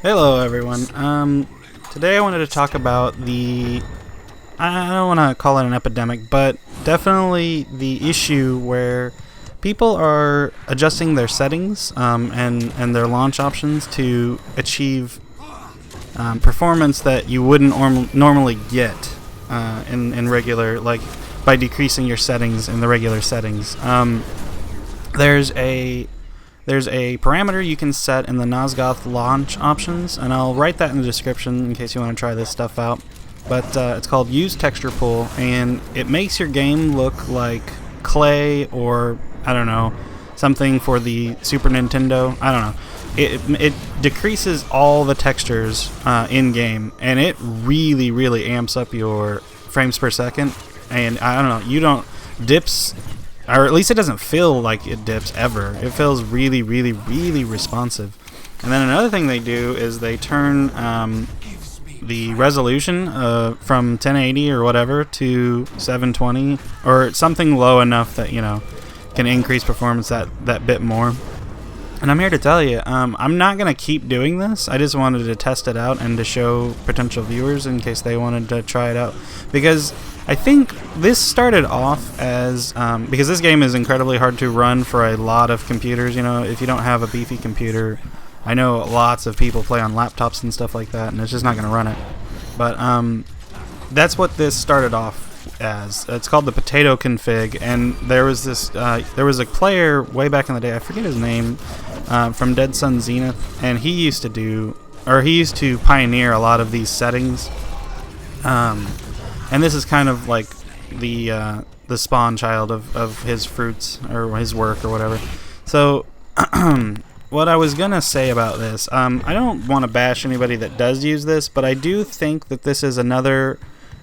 Hello everyone. Today I wanted to talk about I don't want to call it an epidemic, but definitely the issue where people are adjusting their settings and their launch options to achieve performance that you wouldn't normally get in regular, like by decreasing your settings in the regular settings. There's a parameter you can set in the Nosgoth launch options, and I'll write that in the description in case you want to try this stuff out. But it's called usetexturepool, and it makes your game look like clay or, I don't know, something for the Super Nintendo. I don't know. It decreases all the textures in-game, and it really amps up your frames per second. And I don't know, you don't dips, or at least it doesn't feel like it dips ever. It feels really responsive. And then another thing they do is they turn the resolution from 1080 or whatever to 720 or something low enough that, you know, can increase performance that bit more. And I'm here to tell you, I'm not going to keep doing this. I just wanted to test it out and to show potential viewers in case they wanted to try it out. Because I think this started off as, because this game is incredibly hard to run for a lot of computers. You know, if you don't have a beefy computer, I know lots of people play on laptops and stuff like that, and it's just not going to run it. But that's what this started off as. It's called the potato config, and there was a player way back in the day, I forget his name, from Dead Sun Zenith, and he used to pioneer a lot of these settings. And this is kind of like the spawn child of his fruits or his work or whatever. So what I was gonna say about this, I don't want to bash anybody that does use this, but I do think that this is another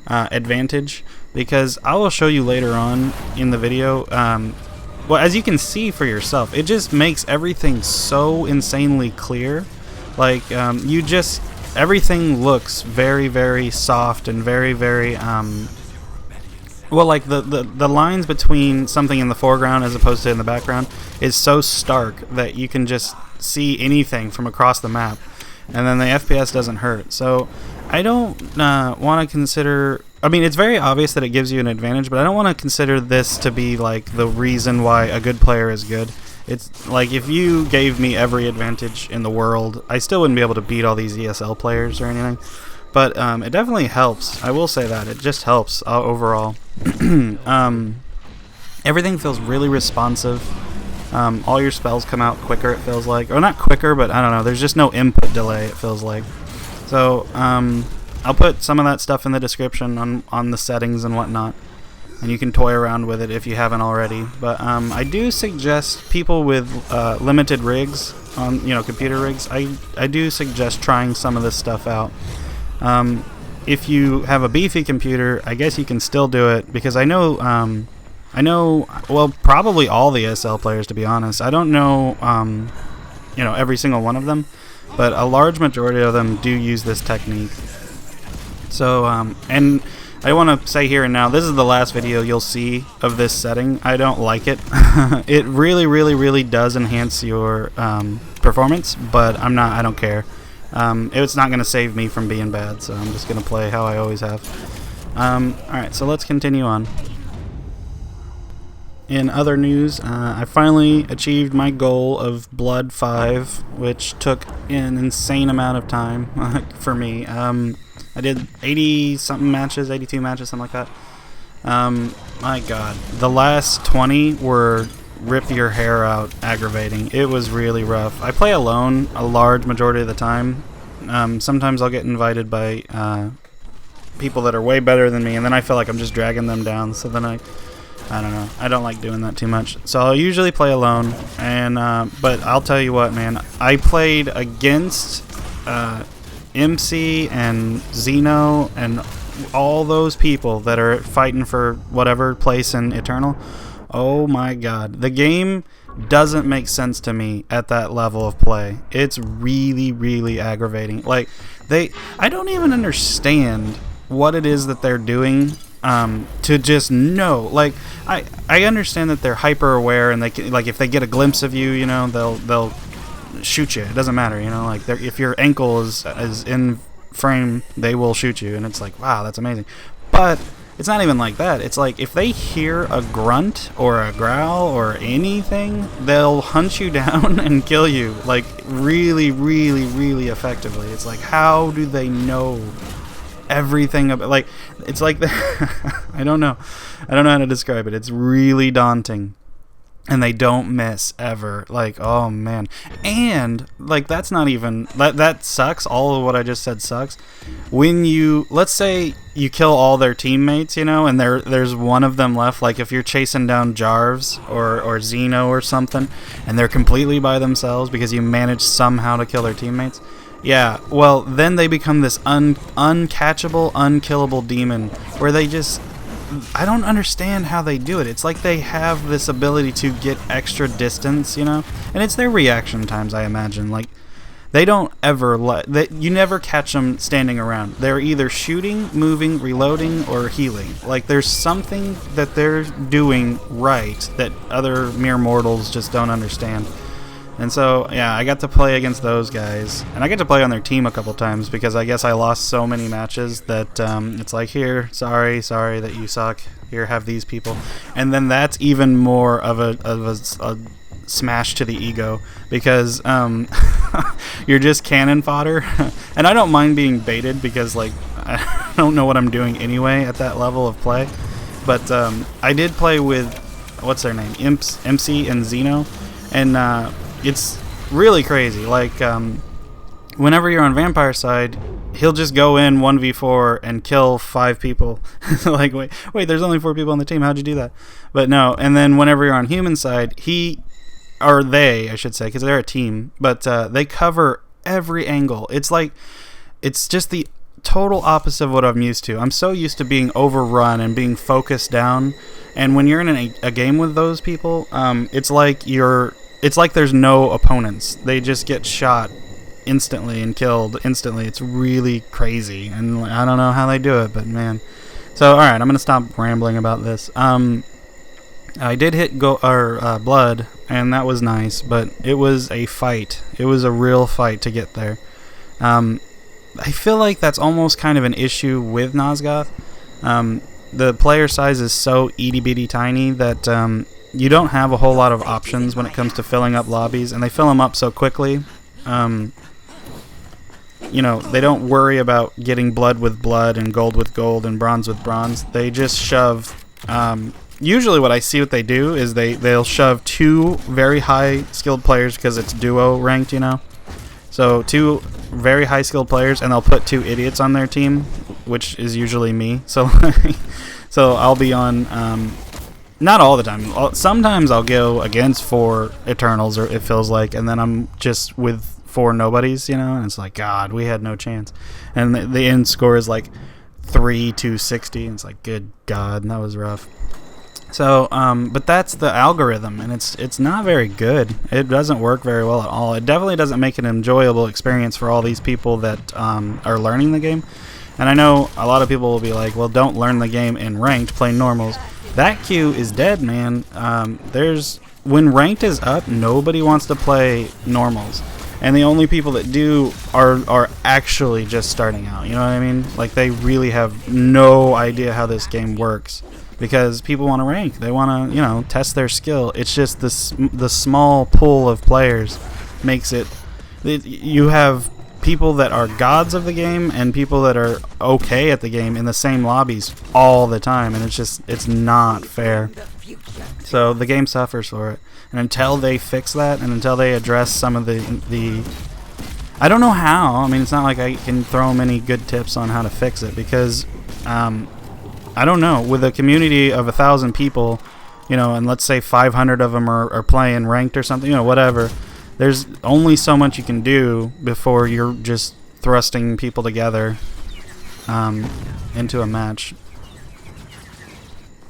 advantage, because I will show you later on in the video. Well, as you can see for yourself, it just makes everything so insanely clear. Like everything looks very soft and very well, like the lines between something in the foreground as opposed to in the background is so stark that you can just see anything from across the map, and then the FPS doesn't hurt. So I don't want to consider, I mean, it's very obvious that it gives you an advantage, but I don't want to consider this to be like the reason why a good player is good. It's like, if you gave me every advantage in the world, I still wouldn't be able to beat all these ESL players or anything. But it definitely helps. I will say that. It just helps overall. Everything feels really responsive. All your spells come out quicker, it feels like. Or not quicker, but I don't know. There's just no input delay, it feels like. So I'll put some of that stuff in the description on the settings and whatnot, and you can toy around with it if you haven't already. But I do suggest people with limited rigs, on computer rigs, I do suggest trying some of this stuff out. If you have a beefy computer, I guess you can still do it, because I know well, probably all the SL players, to be honest. I don't know every single one of them, but a large majority of them do use this technique. So and I want to say here and now, this is the last video you'll see of this setting. I don't like it. It really does enhance your performance, but I don't care. It's not going to save me from being bad, so I'm just going to play how I always have. Alright, so let's continue on. In other news, I finally achieved my goal of Blood 5, which took an insane amount of time for me. I did 80-something matches, 82 matches, something like that. My god. The last 20 were rip your hair out aggravating. It was really rough. I play alone a large majority of the time. Sometimes I'll get invited by people that are way better than me, and then I feel like I'm just dragging them down, so then I don't know. I don't like doing that too much. So I'll usually play alone, and but I'll tell you what, man. I played against MC and Xeno and all those people that are fighting for whatever place in Eternal. Oh my god. The game doesn't make sense to me at that level of play. It's really aggravating. Like, I don't even understand what it is that they're doing to just know. Like, I understand that they're hyper aware, and they can, like, if they get a glimpse of you, they'll shoot you. It doesn't matter, you know. Like if your ankle is in frame, they will shoot you, and it's like, wow, that's amazing. But it's not even like that. It's like if they hear a grunt or a growl or anything, they'll hunt you down and kill you, like really, really, really effectively. It's like, how do they know everything about, like, it's like I don't know how to describe it. It's really daunting. And they don't miss ever. Like, oh man. And like, that's not even that sucks. All of what I just said sucks. When you, let's say you kill all their teammates, you know, and there's one of them left, like if you're chasing down Jarvs or Xeno or something, and they're completely by themselves because you managed somehow to kill their teammates. Yeah, well, then they become this uncatchable, unkillable demon where they just, I don't understand how they do it. It's like they have this ability to get extra distance, you know? And it's their reaction times, I imagine. Like, they don't ever you never catch them standing around. They're either shooting, moving, reloading, or healing. Like, there's something that they're doing right that other mere mortals just don't understand. And so, yeah, I got to play against those guys. And I got to play on their team a couple times because I guess I lost so many matches that it's like, here, sorry that you suck. Here, have these people. And then that's even more of a smash to the ego because you're just cannon fodder. And I don't mind being baited because, like, I don't know what I'm doing anyway at that level of play. But I did play with, what's their name? MC and Xeno. And it's really crazy. Like, whenever you're on Vampire side, he'll just go in 1v4 and kill 5 people. Like, wait, there's only 4 people on the team. How'd you do that? But no. And then whenever you're on human side, I should say, because they're a team, but they cover every angle. It's like, it's just the total opposite of what I'm used to. I'm so used to being overrun and being focused down. And when you're in a game with those people, it's like there's no opponents. They just get shot instantly and killed instantly. It's really crazy, and I don't know how they do it, but man. So, all right, I'm gonna stop rambling about this. I did hit blood, and that was nice, but it was a fight. It was a real fight to get there. I feel like that's almost kind of an issue with Nosgoth. The player size is so itty bitty tiny that you don't have a whole lot of options when it comes to filling up lobbies, and they fill them up so quickly. You know, they don't worry about getting blood with blood and gold with gold and bronze with bronze. They just shove. Usually what I see what they do is they'll shove 2 very high skilled players because it's duo ranked, you know. So 2 very high skilled players, and they'll put 2 idiots on their team, which is usually me. So so I'll be on. Not all the time. Sometimes I'll go against 4 Eternals, or it feels like, and then I'm just with 4 nobodies, you know, and it's like, God, we had no chance. And the end score is like 3-60, and it's like, good God, and that was rough. So, but that's the algorithm, and it's not very good. It doesn't work very well at all. It definitely doesn't make an enjoyable experience for all these people that are learning the game. And I know a lot of people will be like, well, don't learn the game in ranked, play normals. That queue is dead, man. When ranked is up, nobody wants to play normals, and the only people that do are actually just starting out. You know what I mean? Like, they really have no idea how this game works because people want to rank. They want to, you know, test their skill. It's just the small pool of players makes it. You have people that are gods of the game and people that are okay at the game in the same lobbies all the time, and it's not fair. So the game suffers for it, and until they fix that, and until they address some of the I don't know how. I mean, it's not like I can throw them any good tips on how to fix it, because I don't know, with a community of 1,000 people, you know, and let's say 500 of them are playing ranked or something, you know, whatever. There's only so much you can do before you're just thrusting people together into a match.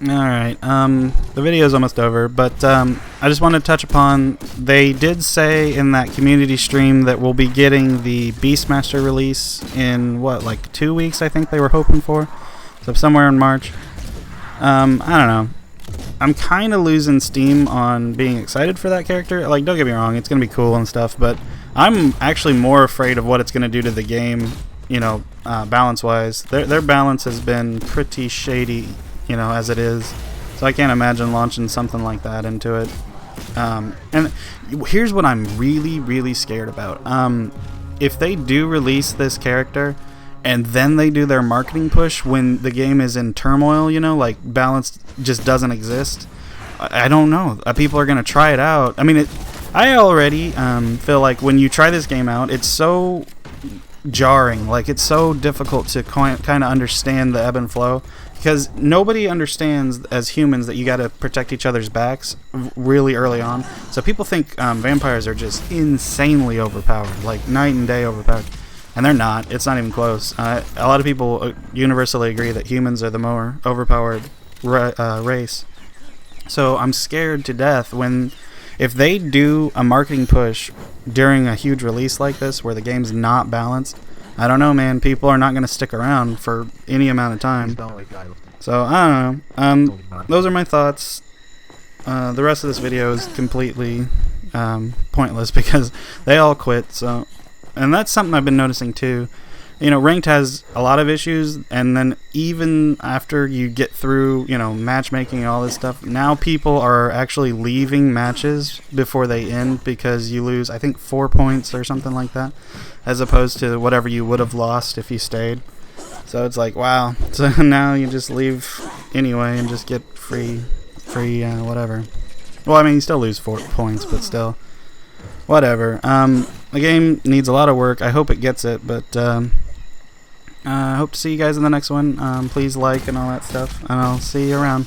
Alright, the video's almost over, but I just want to touch upon, they did say in that community stream that we'll be getting the Beastmaster release in, what, like 2 weeks, I think they were hoping for? So somewhere in March. I don't know. I'm kind of losing steam on being excited for that character. Like, don't get me wrong, it's going to be cool and stuff, but I'm actually more afraid of what it's going to do to the game, you know, balance-wise. Their balance has been pretty shady, you know, as it is. So I can't imagine launching something like that into it. And here's what I'm really, really scared about. If they do release this character, and then they do their marketing push when the game is in turmoil, you know, like balance just doesn't exist, I don't know. People are going to try it out. I mean, I already feel like when you try this game out, it's so jarring. Like, it's so difficult to kind of understand the ebb and flow, because nobody understands as humans that you got to protect each other's backs really early on. So people think vampires are just insanely overpowered, like night and day overpowered. And they're not. It's not even close. A lot of people universally agree that humans are the more overpowered race. So I'm scared to death if they do a marketing push during a huge release like this where the game's not balanced. I don't know, man. People are not going to stick around for any amount of time. So I don't know. Those are my thoughts. The rest of this video is completely pointless because they all quit. So. And that's something I've been noticing too. You know, ranked has a lot of issues, and then even after you get through, you know, matchmaking and all this stuff, now people are actually leaving matches before they end because you lose, I think, 4 points or something like that, as opposed to whatever you would have lost if you stayed. So it's like, wow. So now you just leave anyway and just get free whatever. Well, I mean, you still lose 4 points, but still. Whatever. The game needs a lot of work. I hope it gets it, but I hope to see you guys in the next one. Please like and all that stuff, and I'll see you around.